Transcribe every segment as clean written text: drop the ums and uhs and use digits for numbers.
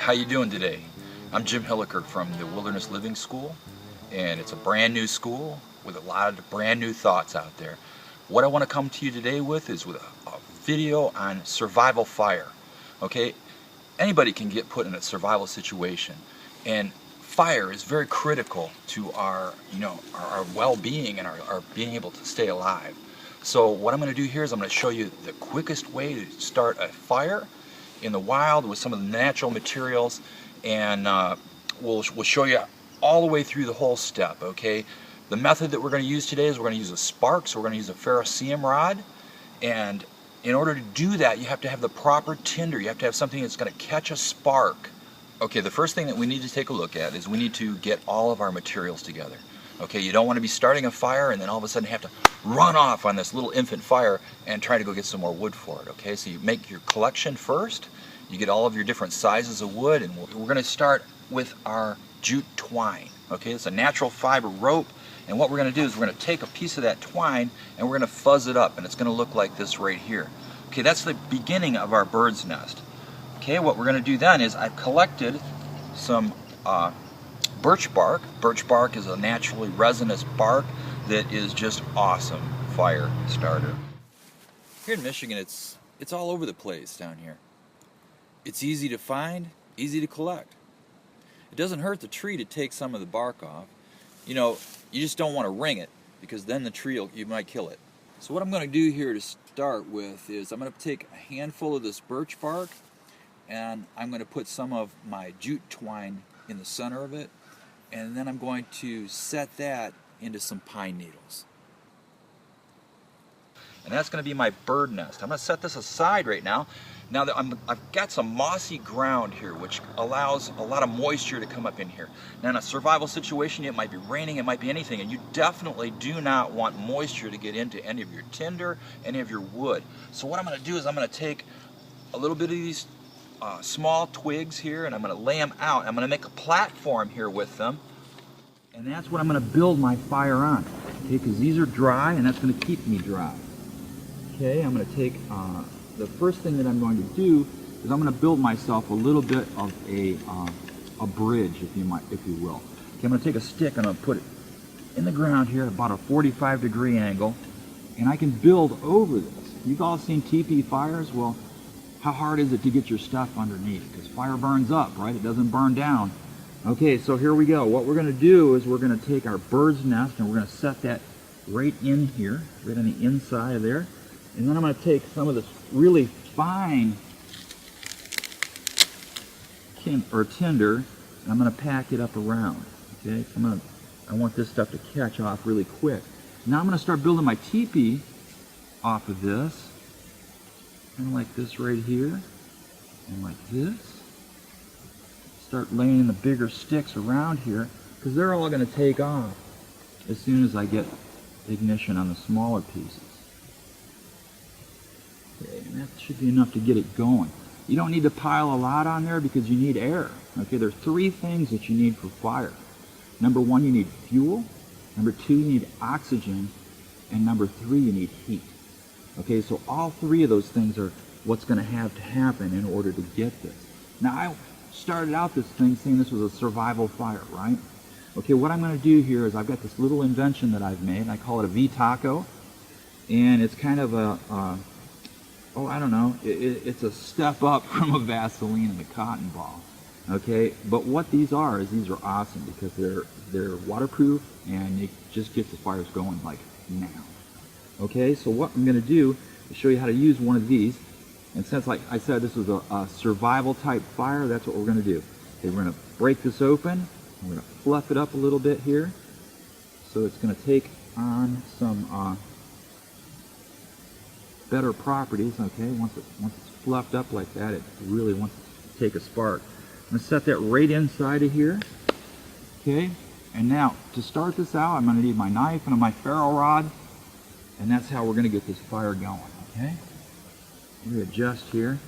How you doing today? I'm Jim Hilliker from the Wilderness Living School, and it's a brand new school with a lot of brand new thoughts out there. What I want to come to you today with is with a video on survival fire. Okay, anybody can get put in a survival situation, and fire is very critical to our well-being and our being able to stay alive. So what I'm going to do here is I'm going to show you the quickest way to start a fire in the wild with some of the natural materials, and we'll show you all the way through the whole step. Okay, the method that we're going to use today is we're going to use a spark, so we're going to use a ferrocerium rod, and in order to do that you have to have the proper tinder. You have to have something that's going to catch a spark. Okay, the first thing that we need to take a look at is we need to get all of our materials together. Okay, you don't want to be starting a fire and then all of a sudden have to run off on this little infant fire and try to go get some more wood for it. Okay, so you make your collection first, you get all of your different sizes of wood, and we're going to start with our jute twine. Okay, it's a natural fiber rope, and what we're going to do is we're going to take a piece of that twine and we're going to fuzz it up, and it's going to look like this right here. Okay, that's the beginning of our bird's nest. Okay, what we're going to do then is I've collected some birch bark. Birch bark is a naturally resinous bark that is just awesome fire starter. Here in Michigan, it's all over the place down here. It's easy to find, easy to collect. It doesn't hurt the tree to take some of the bark off. You know, you just don't want to wring it, because then the tree you might kill it. So what I'm going to do here to start with is I'm going to take a handful of this birch bark, and I'm going to put some of my jute twine in the center of it, and then I'm going to set that into some pine needles. And that's going to be my bird nest. I'm going to set this aside right now. Now that I've got some mossy ground here, which allows a lot of moisture to come up in here. Now in a survival situation, it might be raining, it might be anything, and you definitely do not want moisture to get into any of your tinder, any of your wood. So what I'm going to do is I'm going to take a little bit of these small twigs here, and I'm going to lay them out. I'm going to make a platform here with them, and that's what I'm going to build my fire on. Okay, because these are dry, and that's going to keep me dry. Okay, I'm going to take the first thing that I'm going to do is I'm going to build myself a little bit of a bridge, if you will. Okay, I'm going to take a stick and I'm going to put it in the ground here at about a 45-degree angle, and I can build over this. You've all seen teepee fires. Well, how hard is it to get your stuff underneath? Because fire burns up, right? It doesn't burn down. Okay, so here we go. What we're going to do is we're going to take our bird's nest and we're going to set that right in here, right on the inside of there. And then I'm going to take some of this really fine tinder, and I'm going to pack it up around. Okay, so I want this stuff to catch off really quick. Now I'm going to start building my teepee off of this, kind of like this right here, and like this. Start laying the bigger sticks around here, because they're all going to take off as soon as I get ignition on the smaller pieces. Okay, and that should be enough to get it going. You don't need to pile a lot on there because you need air. Okay, there are three things that you need for fire. Number one, you need fuel. Number two, you need oxygen. And number three, you need heat. Okay, so all three of those things are what's going to have to happen in order to get this. Now, I started out this thing saying this was a survival fire, right? Okay, what I'm going to do here is I've got this little invention that I've made. I call it a V-taco. And it's kind of I don't know, it's a step up from a Vaseline and a cotton ball. Okay, but what these are awesome because they're waterproof and they just get the fires going like now. Okay, so what I'm going to do is show you how to use one of these. And since, like I said, this was a survival type fire, that's what we're going to do. Okay, we're going to break this open. We're going to fluff it up a little bit here. So it's going to take on some better properties. Okay, once it's fluffed up like that, it really wants to take a spark. I'm going to set that right inside of here. Okay, and now to start this out, I'm going to need my knife and my ferro rod, and that's how we're going to get this fire going. Okay, I'm going to adjust here.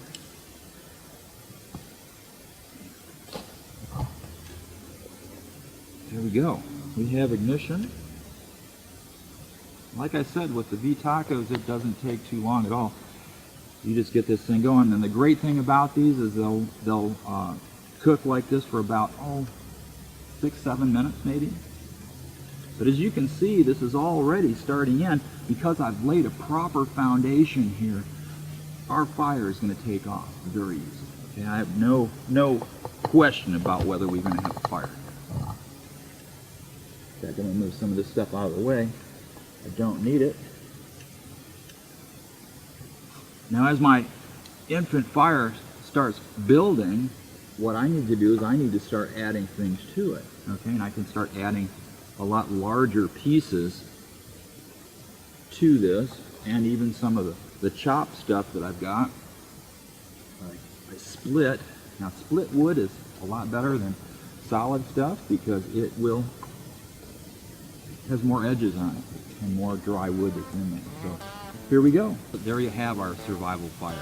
There we go. We have ignition. Like I said, with the V-tacos, it doesn't take too long at all. You just get this thing going, and the great thing about these is they'll cook like this for about 6-7 minutes maybe. But as you can see, this is already starting in. Because I've laid a proper foundation here, our fire is going to take off very easily. Okay, I have no question about whether we're going to have a fire. I'm going to move some of this stuff out of the way. I don't need it. Now as my infant fire starts building, what I need to do is I need to start adding things to it. Okay, and I can start adding a lot larger pieces to this, and even some of the chopped stuff that I've got. I split. Now split wood is a lot better than solid stuff because it has more edges on it and more dry wood that's in there. So here we go. There you have our survival fire.